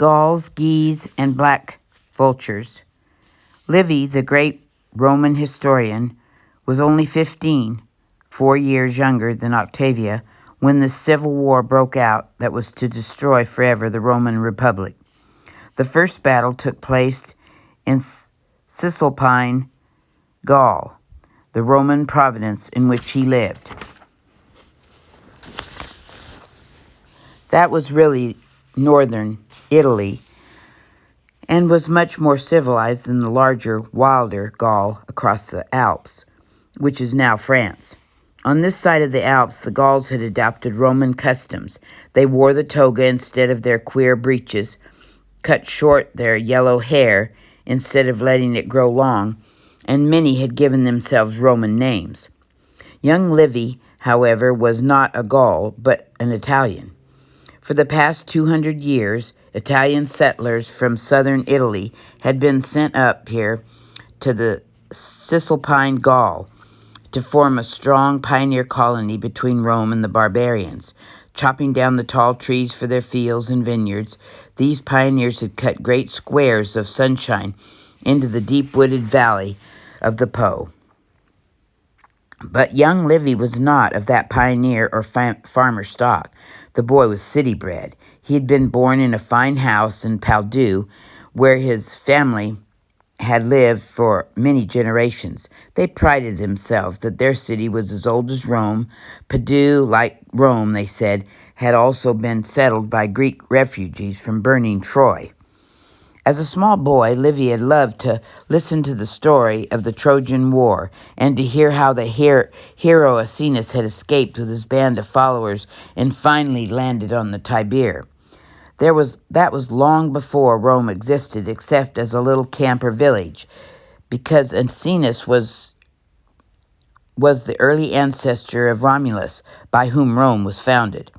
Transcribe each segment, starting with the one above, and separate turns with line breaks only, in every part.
Gauls, Geese, and black vultures. Livy, the great Roman historian, was only 15, 4 years younger than Octavia, when the civil war broke out that was to destroy forever the Roman Republic. The first battle took place in Cisalpine Gaul, the Roman province in which he lived. That was really northern Italy and was much more civilized than the larger, wilder Gaul across the Alps, which is now France. On this side of the Alps, the Gauls had adopted Roman customs. They wore the toga instead of their queer breeches, cut short their yellow hair instead of letting it grow long, and many had given themselves Roman names. Young Livy, however, was not a Gaul, but an Italian. For the past 200 years, Italian settlers from southern Italy had been sent up here to the Cisalpine Gaul to form a strong pioneer colony between Rome and the barbarians. Chopping down the tall trees for their fields and vineyards, these pioneers had cut great squares of sunshine into the deep wooded valley of the Po. But young Livy was not of that pioneer or farmer stock. The boy was city-bred. He had been born in a fine house in Paldeu, where his family had lived for many generations. They prided themselves that their city was as old as Rome. Paldeu, like Rome, they said, had also been settled by Greek refugees from burning Troy. As a small boy, Livy had loved to listen to the story of the Trojan War and to hear how the hero Aeneas had escaped with his band of followers and finally landed on the Tiber. That was long before Rome existed, except as a little camp or village, because Aeneas was the early ancestor of Romulus, by whom Rome was founded.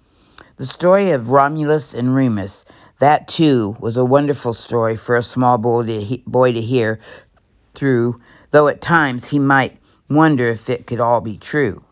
The story of Romulus and Remus, that too was a wonderful story for a small boy to hear through, though at times he might wonder if it could all be true.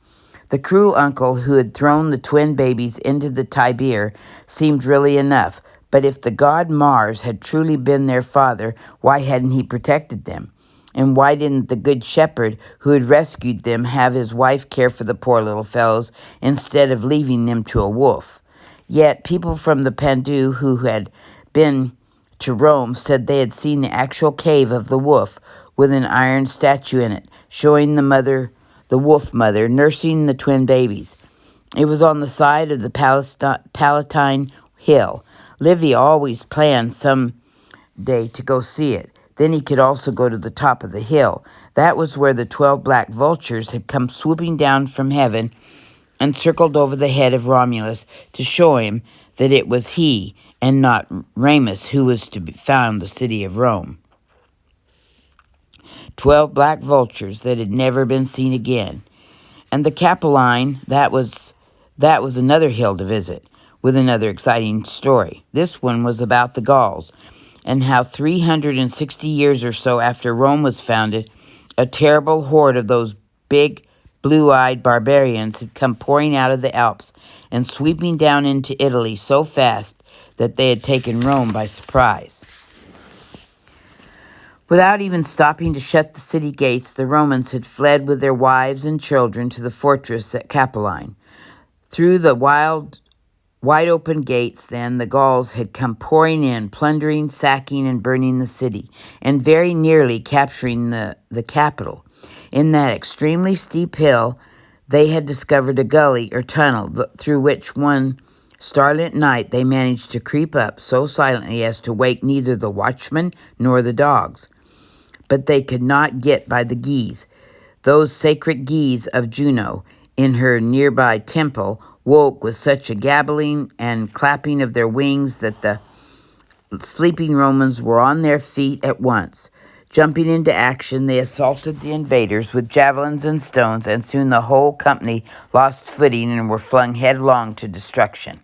The cruel uncle who had thrown the twin babies into the Tiber seemed really enough, but if the god Mars had truly been their father, why hadn't he protected them? And why didn't the good shepherd who had rescued them have his wife care for the poor little fellows instead of leaving them to a wolf? Yet people from the Paldeu who had been to Rome said they had seen the actual cave of the wolf with an iron statue in it, showing the wolf mother, nursing the twin babies. It was on the side of the Palatine Hill. Livy always planned some day to go see it. Then he could also go to the top of the hill. That was where the 12 black vultures had come swooping down from heaven and circled over the head of Romulus to show him that it was he and not Remus who was to found the city of Rome. 12 black vultures that had never been seen again. And the Capitoline, that was another hill to visit, with another exciting story. This one was about the Gauls, and how 360 years or so after Rome was founded, a terrible horde of those big, blue-eyed barbarians had come pouring out of the Alps and sweeping down into Italy so fast that they had taken Rome by surprise. Without even stopping to shut the city gates, the Romans had fled with their wives and children to the fortress at Capitoline. Through the wide-open gates, then, the Gauls had come pouring in, plundering, sacking, and burning the city, and very nearly capturing the capital. In that extremely steep hill, they had discovered a gully or tunnel through which one starlit night they managed to creep up so silently as to wake neither the watchmen nor the dogs. But they could not get by the Geese. Those sacred Geese of Juno, in her nearby temple, woke with such a gabbling and clapping of their wings that the sleeping Romans were on their feet at once. Jumping into action, they assaulted the invaders with javelins and stones, and soon the whole company lost footing and were flung headlong to destruction.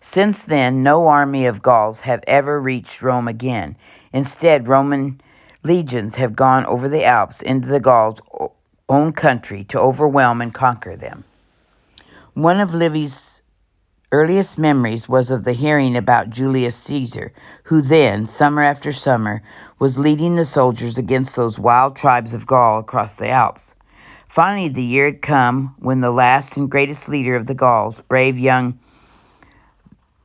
Since then, no army of Gauls have ever reached Rome again. Instead, Roman legions have gone over the Alps into the Gauls' own country to overwhelm and conquer them. One of Livy's earliest memories was of the hearing about Julius Caesar, who then, summer after summer, was leading the soldiers against those wild tribes of Gaul across the Alps. Finally, the year had come when the last and greatest leader of the Gauls, brave young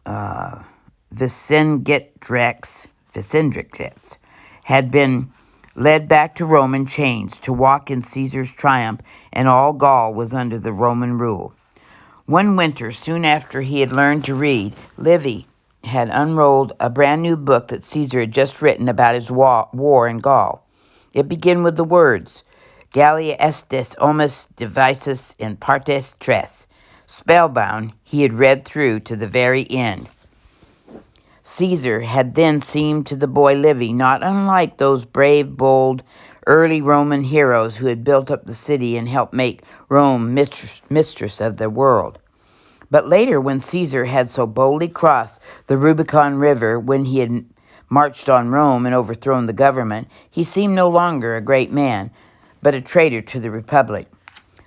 Vercingetorix, had been led back to Rome in chains to walk in Caesar's triumph, and all Gaul was under the Roman rule. One winter, soon after he had learned to read, Livy had unrolled a brand new book that Caesar had just written about his war in Gaul. It began with the words, Gallia estis homus divisus in partes tres. Spellbound, he had read through to the very end. Caesar had then seemed to the boy Livy not unlike those brave, bold, early Roman heroes who had built up the city and helped make Rome mistress of the world. But later, when Caesar had so boldly crossed the Rubicon River, when he had marched on Rome and overthrown the government, he seemed no longer a great man, but a traitor to the Republic.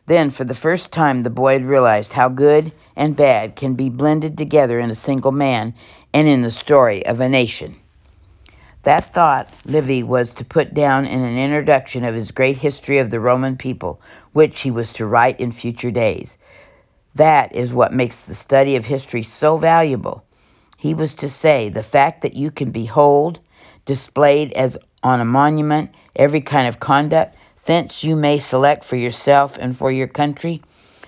Then, for the first time, the boy had realized how good and bad can be blended together in a single man and in the story of a nation. That thought Livy was to put down in an introduction of his great history of the Roman people, which he was to write in future days. That is what makes the study of history so valuable. He was to say, the fact that you can behold, displayed as on a monument, every kind of conduct, thence you may select for yourself and for your country,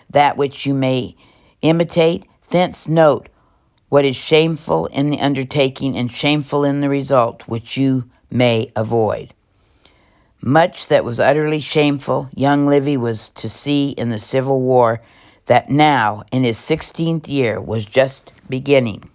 that which you may imitate, thence note what is shameful in the undertaking and shameful in the result, which you may avoid. Much that was utterly shameful, young Livy was to see in the Civil War that now, in his 16th year, was just beginning.